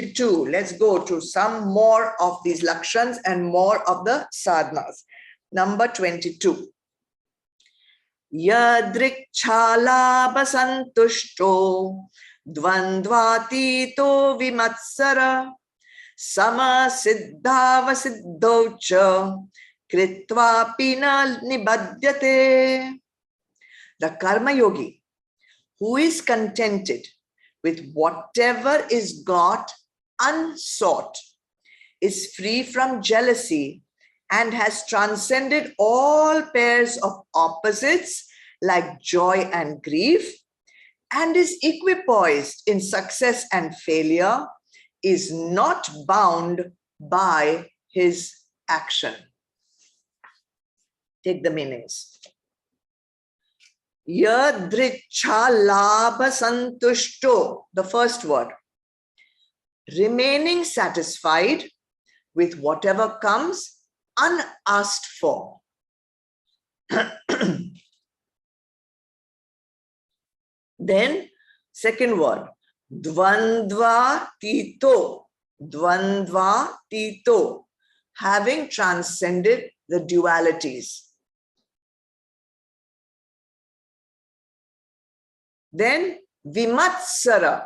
22. Let's go to some more of these lakshans and more of the sadhanas. Number 22. Yadrikchala santushto dvandvatito vimatsara sama siddhava siddhocha kritva pina nibadyate. The karma yogi who is contented with whatever is got unsought, is free from jealousy, and has transcended all pairs of opposites like joy and grief, and is equipoised in success and failure, is not bound by his action. Take the meanings. Yadricha labha santushto, the first word, remaining satisfied with whatever comes unasked for. Then second word, dvandva tito, having transcended the dualities. Then vimatsara,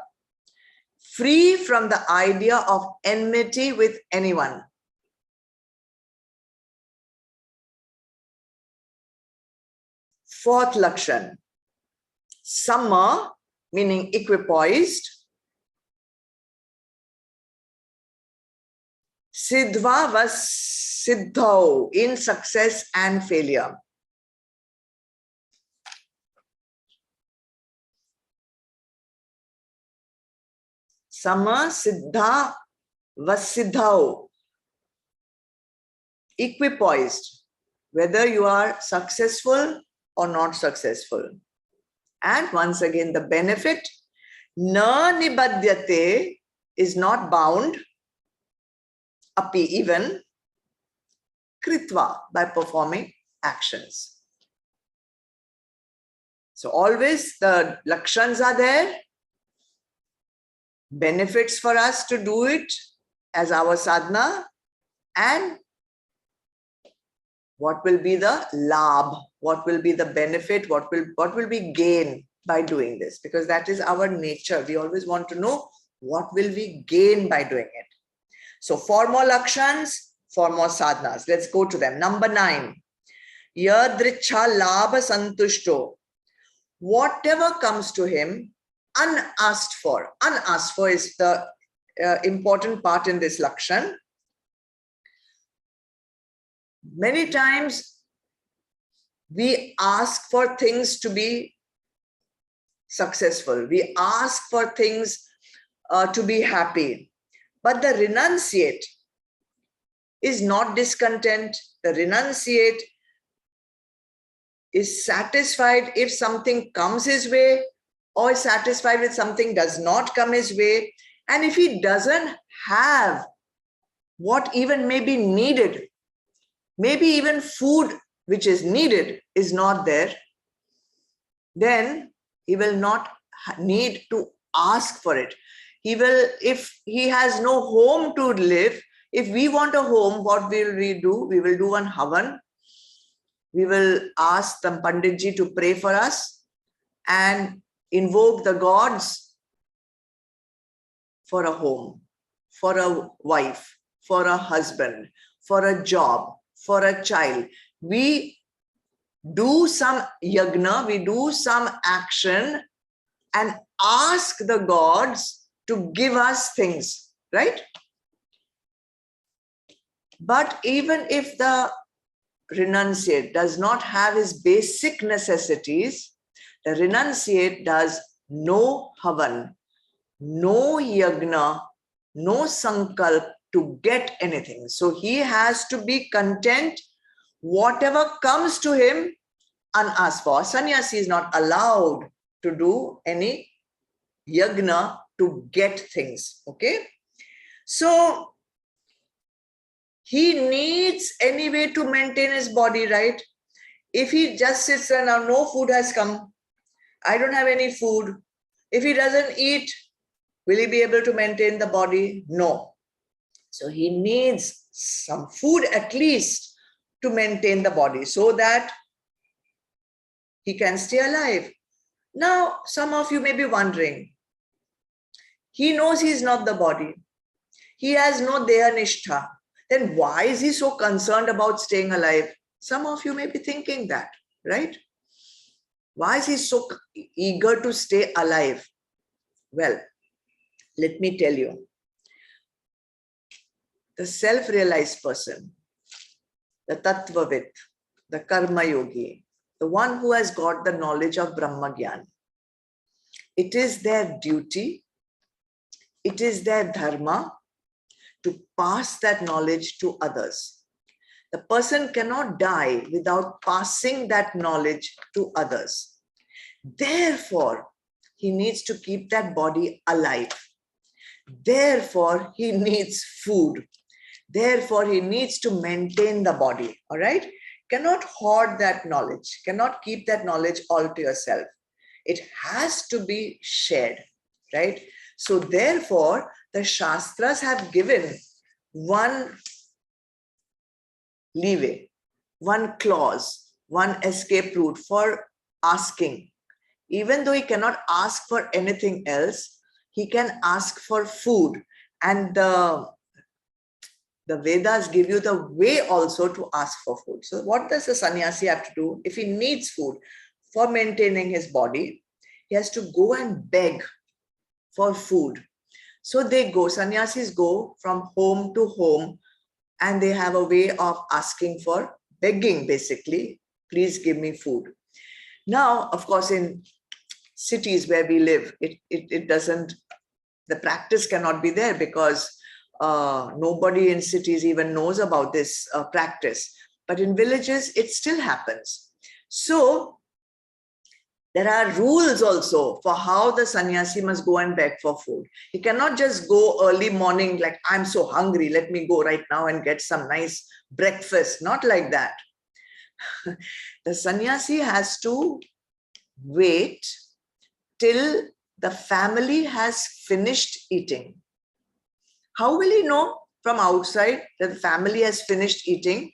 free from the idea of enmity with anyone. Fourth lakshan, sama, meaning equipoised. Siddhva was siddhau, in success and failure. Sama siddha vasiddhau, equipoised, whether you are successful or not successful. And once again, the benefit, na nibadyate, is not bound, api even, kritva, by performing actions. So always the lakshans are there, benefits for us to do it as our sadhana, and what will be the labh, what will be the benefit, what will be gain by doing this, because that is our nature. We always want to know what will we gain by doing it. So 4 more lakshans, 4 more sadhanas. Let's go to them. Number 9, yadricha labha santushto, whatever comes to him unasked for. Unasked for is the important part in this lakshan. Many times we ask for things to be successful. We ask for things to be happy. But the renunciate is not discontent. The renunciate is satisfied if something comes his way, or is satisfied with something does not come his way. And if he doesn't have what even may be needed, maybe even food which is needed is not there, then he will not need to ask for it. He will, if he has no home to live, if we want a home, what will we do? We will do one havan. We will ask the Panditji to pray for us and invoke the gods for a home, for a wife, for a husband, for a job, for a child. We do some yagna, we do some action and ask the gods to give us things, right? But even if the renunciate does not have his basic necessities, the renunciate does no havan, no yagna, no sankalp to get anything. So he has to be content, whatever comes to him unasked for. Sannyasi is not allowed to do any yagna to get things, okay? So he needs any way to maintain his body, right? If he just sits there, now no food has come, I don't have any food. If he doesn't eat, Will he be able to maintain the body? No. So he needs some food at least to maintain the body so that he can stay alive. Now, some of you may be wondering, he knows he's not the body. He has no Deha Nishtha. Then why is he so concerned about staying alive? Some of you may be thinking that, right? Why is he so eager to stay alive? Well, let me tell you. The self-realized person, the Tattvavit, the Karma Yogi, the one who has got the knowledge of Brahma Gyan, it is their duty, it is their dharma to pass that knowledge to others. The person cannot die without passing that knowledge to others. Therefore, he needs to keep that body alive. Therefore, he needs food. Therefore, he needs to maintain the body, all right? Cannot hoard that knowledge, cannot keep that knowledge all to yourself. It has to be shared, right? So therefore, the Shastras have given one leeway, one clause, one escape route for asking. Even though he cannot ask for anything else, he can ask for food. And the Vedas give you the way also to ask for food. So what does the sannyasi have to do? If he needs food for maintaining his body, he has to go and beg for food. So they go, sannyasis go from home to home, and they have a way of asking for begging, basically, please give me food. Now, of course, in cities where we live, it doesn't, the practice cannot be there because nobody in cities even knows about this practice. But in villages, it still happens. So there are rules also for how the sannyasi must go and beg for food. He cannot just go early morning like, I'm so hungry, let me go right now and get some nice breakfast. Not like that. The sannyasi has to wait till the family has finished eating. How will he know from outside that the family has finished eating?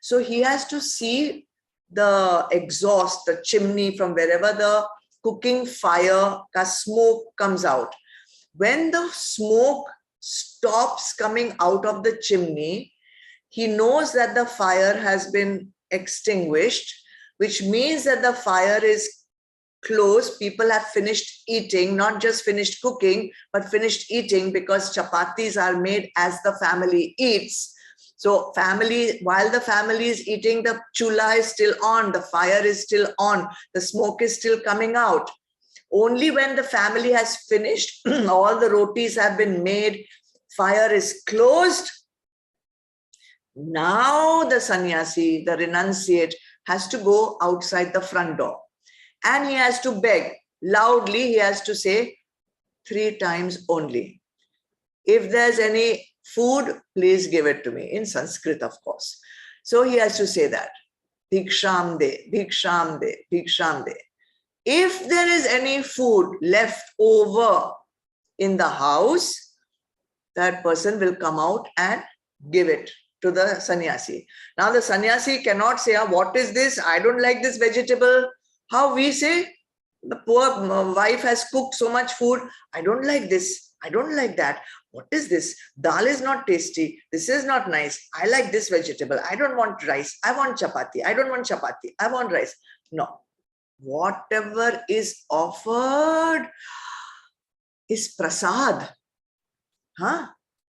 So he has to see the exhaust, the chimney from wherever the cooking fire, the smoke comes out. When the smoke stops coming out of the chimney, he knows that the fire has been extinguished, which means that the fire is close. People have finished eating, not just finished cooking, but finished eating, because chapatis are made as the family eats. So while the family is eating, the chula is still on, the fire is still on, the smoke is still coming out. Only when the family has finished, all the rotis have been made, fire is closed. Now the sannyasi, the renunciate, has to go outside the front door. And he has to beg loudly. He has to say 3 times only, if there's any food, please give it to me, in Sanskrit, of course. So he has to say that, bhiksham de, bhiksham de, bhiksham de. If there is any food left over in the house, that person will come out and give it to the sannyasi. Now the sannyasi cannot say, what is this? I don't like this vegetable. How we say, the poor wife has cooked so much food. I don't like this. I don't like that. What is this? Dal is not tasty. This is not nice. I like this vegetable. I don't want rice. I want chapati. I don't want chapati. I want rice. No. Whatever is offered is prasad.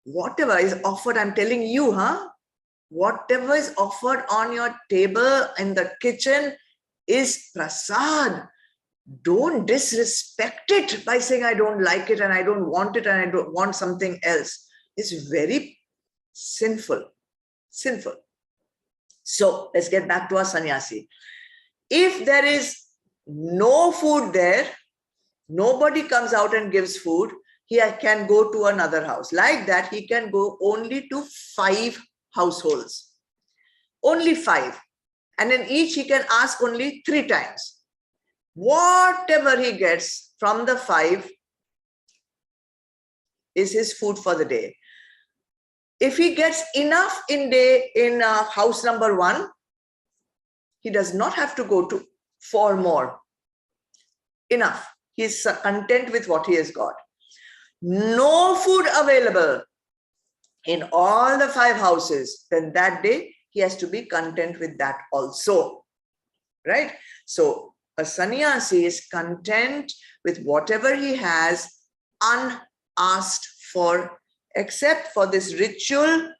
Whatever is offered, I'm telling you, whatever is offered on your table in the kitchen is prasad. Don't disrespect it by saying, I don't like it and I don't want it and I don't want something else. It's very sinful. Sinful. So let's get back to our sannyasi. If there is no food there, nobody comes out and gives food, he can go to another house. Like that, he can go only to 5 households. Only 5. And in each, he can ask only 3 times. Whatever he gets from the 5, is his food for the day. If he gets enough in house number 1, he does not have to go to 4 more. Enough. He's content with what he has got. No food available in all the 5 houses, then that day he has to be content with that also. Right? So a sannyasi is content with whatever he has, unasked for, except for this ritual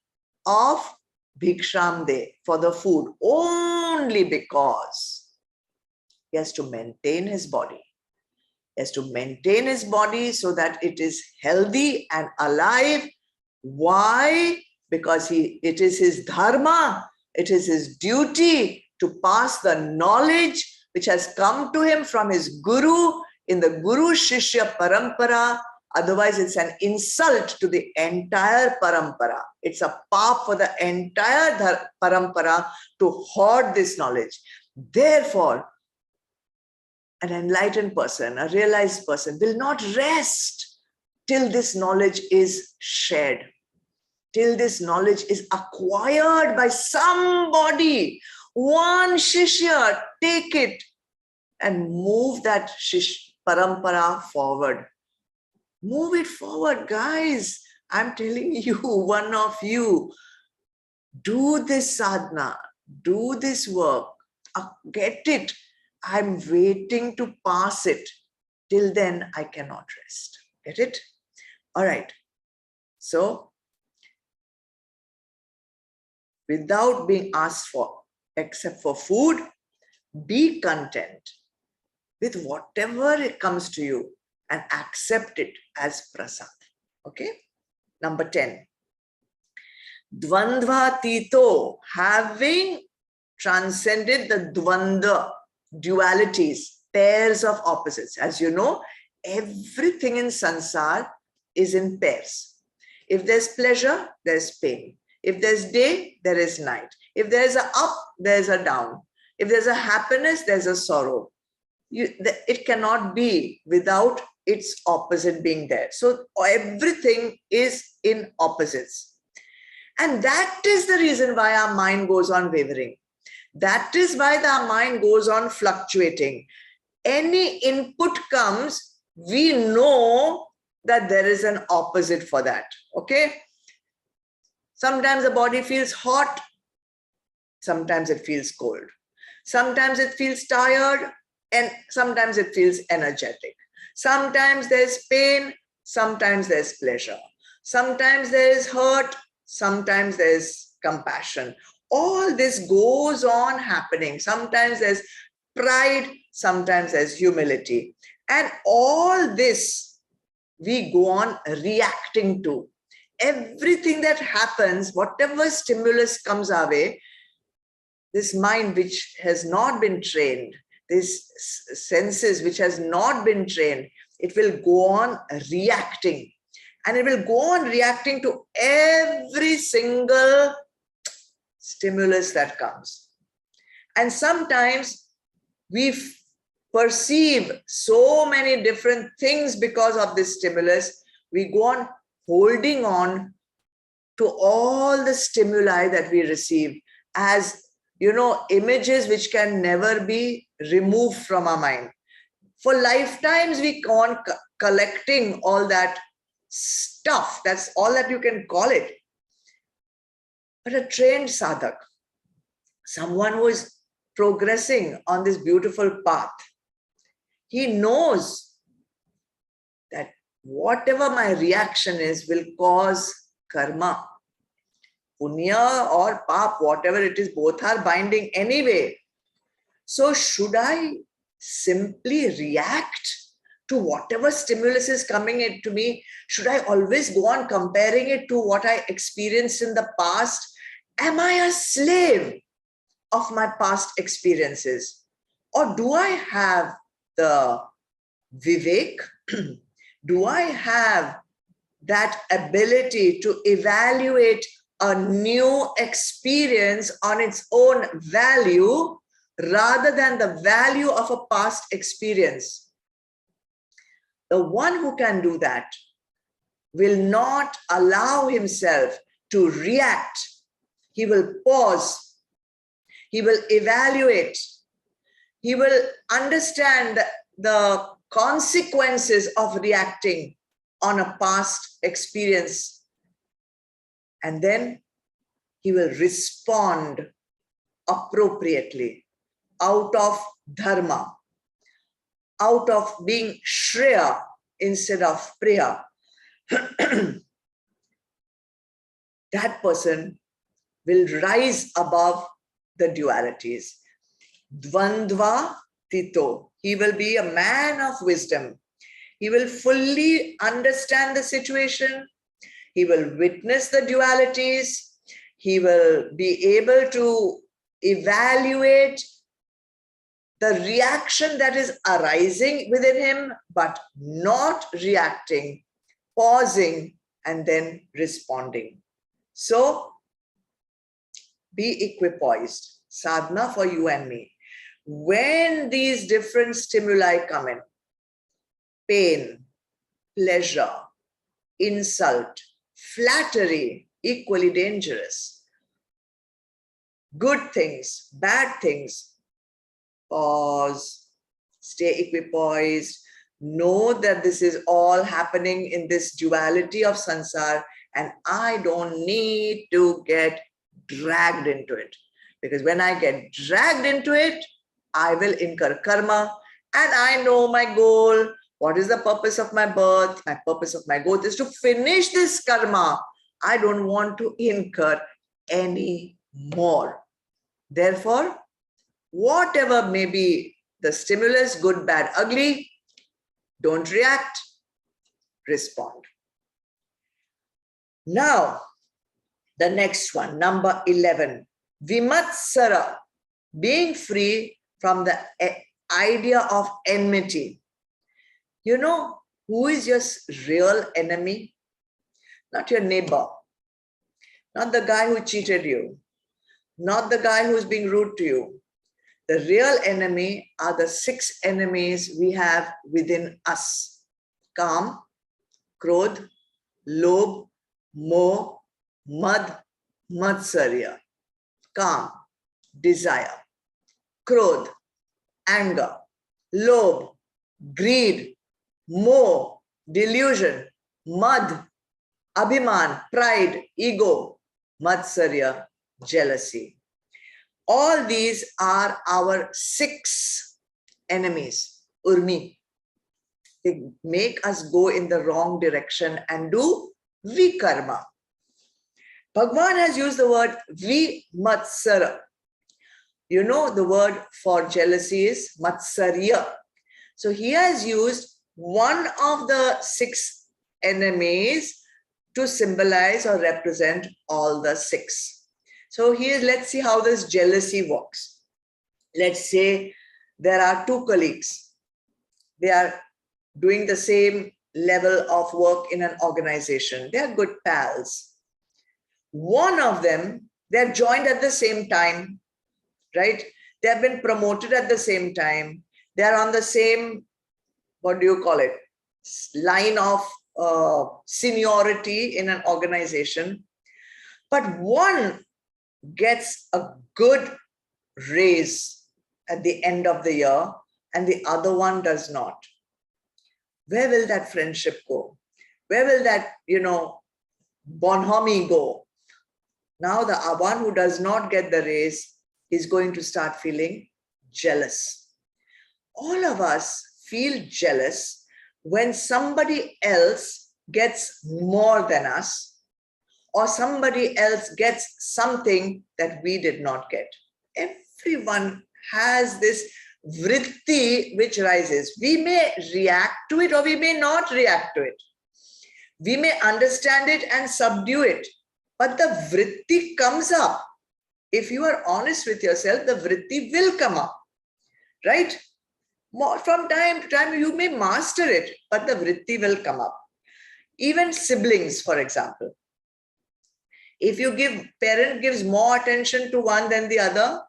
of Bhiksham Day, for the food, only because he has to maintain his body. He has to maintain his body so that it is healthy and alive. Why? Because it is his dharma, it is his duty to pass the knowledge which has come to him from his guru in the Guru Shishya Parampara. Otherwise, it's an insult to the entire parampara. It's a path for the entire parampara to hoard this knowledge. Therefore, an enlightened person, a realized person will not rest till this knowledge is shared, till this knowledge is acquired by somebody. One shishya, take it and move that parampara forward. Move it forward, guys. I'm telling you, one of you, do this sadhana, do this work, get it. I'm waiting to pass it. Till then, I cannot rest. Get it? All right. So, without being asked for, except for food, be content with whatever it comes to you and accept it as prasad. Okay? Number 10. Dvandva tito, having transcended the dvandva, dualities, pairs of opposites. As you know, everything in sansar is in pairs. If there's pleasure, there's pain. If there's day, there is night. If there's a up, there's a down. If there's a happiness, there's a sorrow. It cannot be without its opposite being there. So everything is in opposites. And that is the reason why our mind goes on wavering. That is why our mind goes on fluctuating. Any input comes, we know that there is an opposite for that. Okay? Sometimes the body feels hot. Sometimes it feels cold. Sometimes it feels tired, and sometimes it feels energetic. Sometimes there's pain, sometimes there's pleasure. Sometimes there is hurt, sometimes there's compassion. All this goes on happening. Sometimes there's pride, sometimes there's humility. And all this we go on reacting to. Everything that happens, whatever stimulus comes our way, this mind which has not been trained, these senses which has not been trained, it will go on reacting. And it will go on reacting to every single stimulus that comes. And sometimes we perceive so many different things because of this stimulus. We go on holding on to all the stimuli that we receive as, images which can never be removed from our mind. For lifetimes, we go on collecting all that stuff. That's all that you can call it. But a trained sadhak, someone who is progressing on this beautiful path, he knows that whatever my reaction is will cause karma. Punya or pap, whatever it is, both are binding anyway. So should I simply react to whatever stimulus is coming into me? Should I always go on comparing it to what I experienced in the past? Am I a slave of my past experiences? Or do I have the vivek? Do I have that ability to evaluate a new experience on its own value rather than the value of a past experience? The one who can do that will not allow himself to react. He will pause. He will evaluate. He will understand the consequences of reacting on a past experience. And then he will respond appropriately out of dharma, out of being shreya instead of priya. That person will rise above the dualities. Dvandva tito. He will be a man of wisdom. He will fully understand the situation. He will witness the dualities. He will be able to evaluate the reaction that is arising within him, but not reacting, pausing, and then responding. So, be equipoised. Sadhana for you and me. When these different stimuli come in, pain, pleasure, insult, flattery, equally dangerous, good things, bad things, pause, stay equipoised, know that this is all happening in this duality of sansar, and I don't need to get dragged into it. Because when I get dragged into it, I will incur karma, and I know my goal. What is the purpose of my birth? My purpose of my growth is to finish this karma. I don't want to incur any more. Therefore, whatever may be the stimulus, good, bad, ugly, don't react, respond. Now, the next one, number 11, Vimatsara, being free from the idea of enmity. You know who is your real enemy? Not your neighbor, not the guy who cheated you, not the guy who's being rude to you. The real enemy are the 6 enemies we have within us. Kam, Krodh, Lobh, Moh, Mad, Matsarya. Kam, desire. Krodh, anger. Lobh, greed. Moh, delusion. Mad, abhiman, pride, ego. Matsarya, jealousy. All these are our 6 enemies, Urmi. They make us go in the wrong direction and do vikarma. Bhagwan has used the word vimatsara. You know the word for jealousy is matsarya. So he has used one of the 6 enemies to symbolize or represent all the 6. So here, let's see how this jealousy works. Let's say there are 2 colleagues. They are doing the same level of work in an organization. They are good pals. One of them, they're joined at the same time, right? They have been promoted at the same time. They're on the same, what do you call it, line of seniority in an organization. But one gets a good raise at the end of the year and the other one does not. Where will that friendship go? Where will that, bonhomie go? Now the one who does not get the raise is going to start feeling jealous. All of us feel jealous when somebody else gets more than us, or somebody else gets something that we did not get. Everyone has this vritti which rises. We may react to it or we may not react to it. We may understand it and subdue it, but the vritti comes up. If you are honest with yourself, the vritti will come up, right? From time to time, you may master it, but the vritti will come up. Even siblings, for example. If parent gives more attention to one than the other,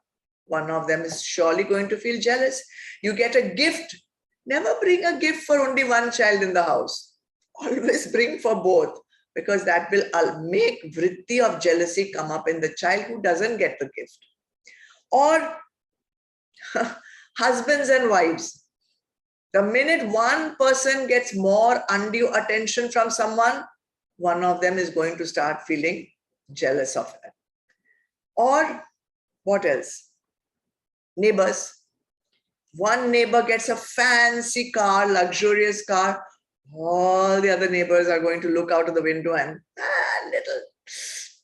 one of them is surely going to feel jealous. You get a gift. Never bring a gift for only one child in the house. always bring for both, because that will make vritti of jealousy come up in the child who doesn't get the gift. Or husbands and wives. The minute one person gets more undue attention from someone, one of them is going to start feeling jealous of it. Or what else? Neighbors. One neighbor gets a fancy car, luxurious car. All the other neighbors are going to look out of the window and a little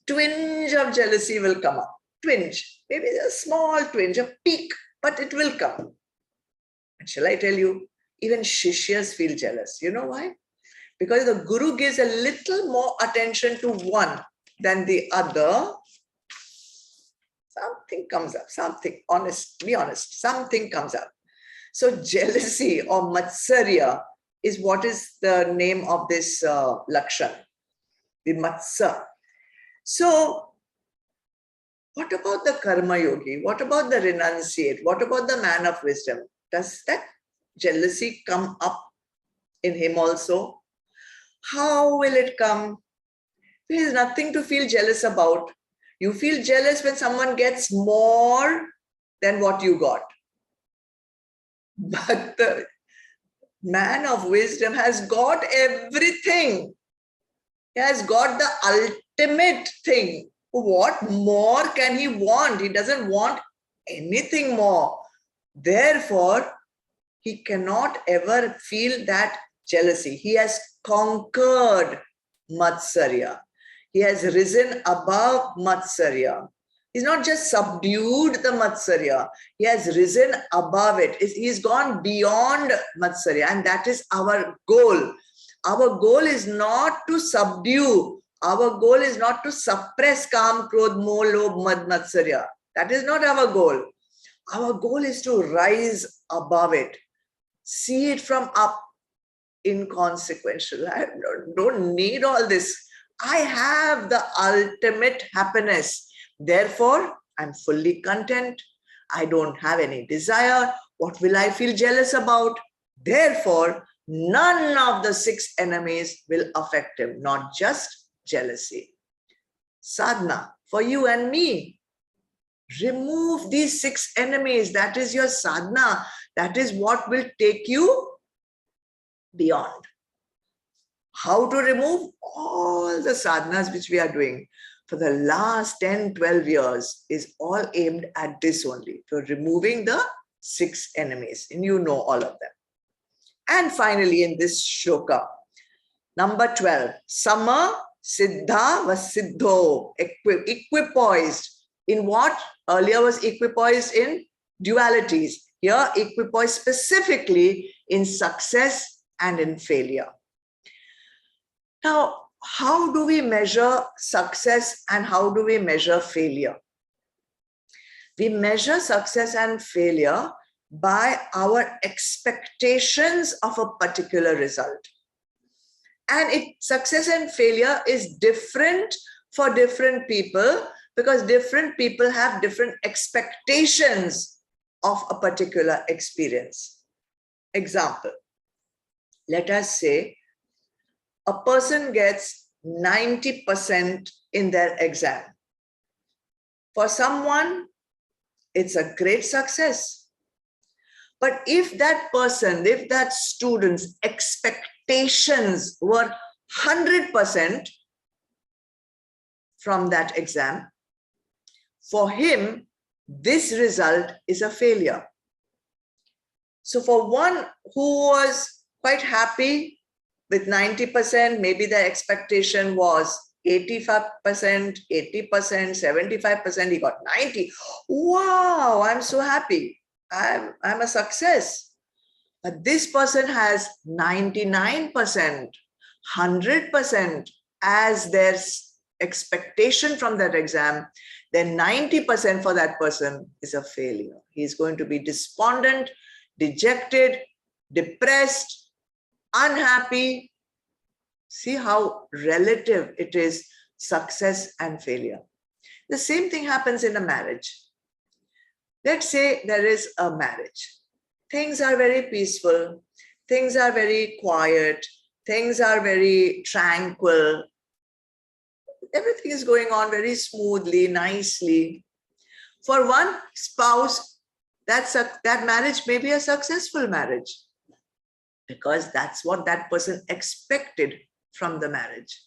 twinge of jealousy will come up. Twinge, maybe a small twinge, a peak, but it will come. And shall I tell you, even Shishyas feel jealous. You know why? Because the Guru gives a little more attention to one than the other. Something comes up, something, be honest, something comes up. So jealousy or matsarya is what is the name of this lakshan, the matsa. So what about the karma yogi? What about the renunciate? What about the man of wisdom? Does that jealousy come up in him also? How will it come? There is nothing to feel jealous about. You feel jealous when someone gets more than what you got. But the man of wisdom has got everything. He has got the ultimate thing. What more can he want? He doesn't want anything more. Therefore, he cannot ever feel that jealousy. He has conquered Matsarya. He has risen above Matsarya. He's not just subdued the Matsarya. He has risen above it. He's gone beyond Matsarya, and that is our goal. Our goal is not to subdue. Our goal is not to suppress Kam, Krodh, Moh, Lobh, Mad, Matsarya. That is not our goal. Our goal is to rise above it. See it from up, inconsequential. I don't need all this. I have the ultimate happiness. Therefore, I'm fully content. I don't have any desire. What will I feel jealous about? Therefore, none of the 6 enemies will affect him, not just jealousy. Sadhana for you and me. Remove these 6 enemies. That is your sadhana. That is what will take you beyond. How to remove? All the sadhanas which we are doing for the last 10, 12 years is all aimed at this only, to removing the 6 enemies. And you know all of them. And finally, in this shloka, number 12, Sama Siddha Vasiddho, equipoised. In what? Earlier was equipoised in dualities. Here, equipoised specifically in success and in failure. Now, how do we measure success and how do we measure failure? We measure success and failure by our expectations of a particular result. And success and failure is different for different people because different people have different expectations of a particular experience. Example, let us say a person gets 90% in their exam. For someone, it's a great success. But if that person, if that student's expectations were 100% from that exam, for him, this result is a failure. So for one who was quite happy with 90%, maybe the expectation was 85%, 80%, 75%, he got 90. Wow, I'm so happy. I'm a success. But this person has 99%, 100% as their expectation from that exam, then 90% for that person is a failure. He's going to be despondent, dejected, depressed, unhappy. See how relative it is, success and failure. The same thing happens in a marriage. Let's say there is a marriage. Things are very peaceful. Things are very quiet. things are very tranquil. Everything is going on very smoothly, nicely. For one spouse, that marriage may be a successful marriage because that's what that person expected from the marriage.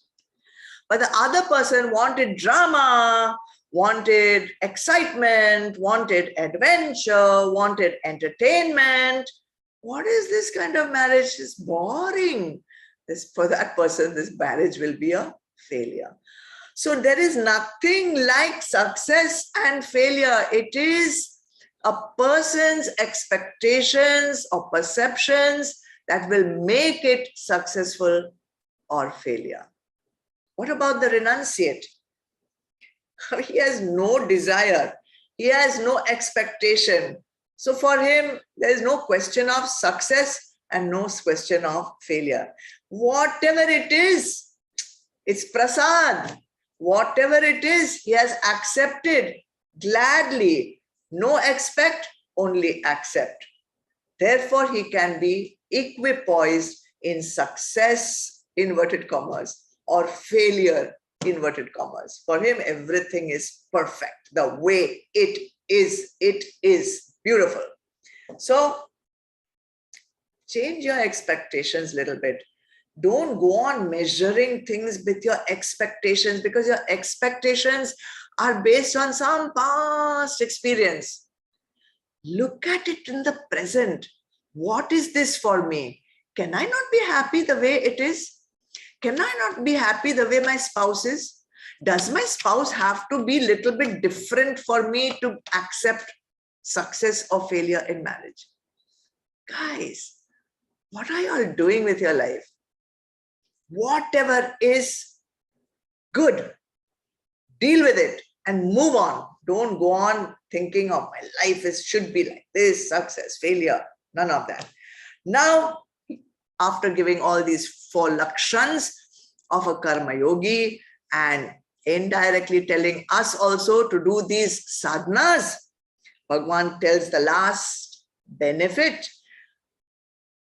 But the other person wanted drama, wanted excitement, wanted adventure, wanted entertainment. What is this kind of marriage? It's boring. For that person, this marriage will be a failure. So there is nothing like success and failure. It is a person's expectations or perceptions that will make it successful or failure. What about the renunciate? He has no desire. He has no expectation. So for him, there is no question of success and no question of failure. Whatever it is, it's prasad. Whatever it is, he has accepted gladly. No expect, only accept. Therefore, he can be equipoised in success, inverted commas, or failure, inverted commas. For him, everything is perfect. The way it is beautiful. So, change your expectations a little bit. Don't go on measuring things with your expectations, because your expectations are based on some past experience. Look at it in the present. What is this for me? Can I not be happy the way it is? Can I not be happy the way my spouse is? Does my spouse have to be a little bit different for me to accept success or failure in marriage? Guys, what are you all doing with your life? Whatever is good, deal with it and move on. Don't go on thinking, oh, my life should be like this, success, failure, none of that. Now, after giving all these 4 lakshans of a karma yogi and indirectly telling us also to do these sadhanas, Bhagavan tells the last benefit,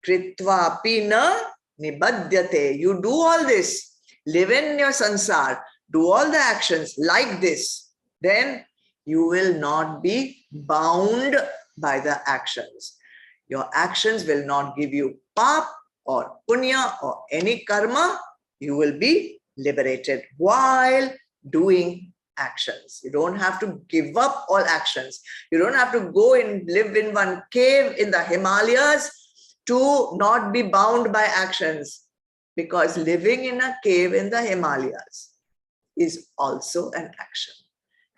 kritva pina nibadhyate. You do all this, live in your sansar, do all the actions like this, then you will not be bound by the actions. Your actions will not give you pap or punya or any karma. You will be liberated while doing actions. You don't have to give up all actions. You don't have to go and live in one cave in the Himalayas to not be bound by actions, because living in a cave in the Himalayas is also an action,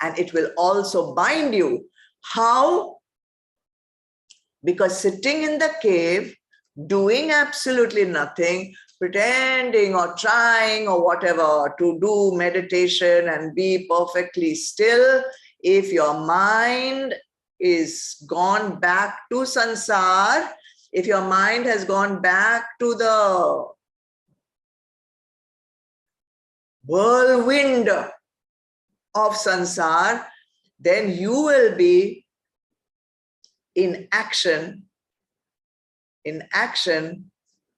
and it will also bind you. How? Because sitting in the cave, doing absolutely nothing, pretending or trying or whatever to do meditation and be perfectly still, if your mind is gone back to sansar, if your mind has gone back to the whirlwind of sansar, then you will be in action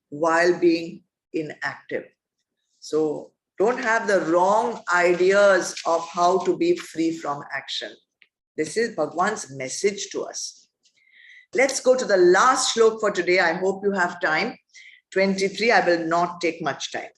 while being inactive. So don't have the wrong ideas of how to be free from action. This is Bhagwan's message to us. Let's go to the last shloka for today. I hope you have time. 23, I will not take much time.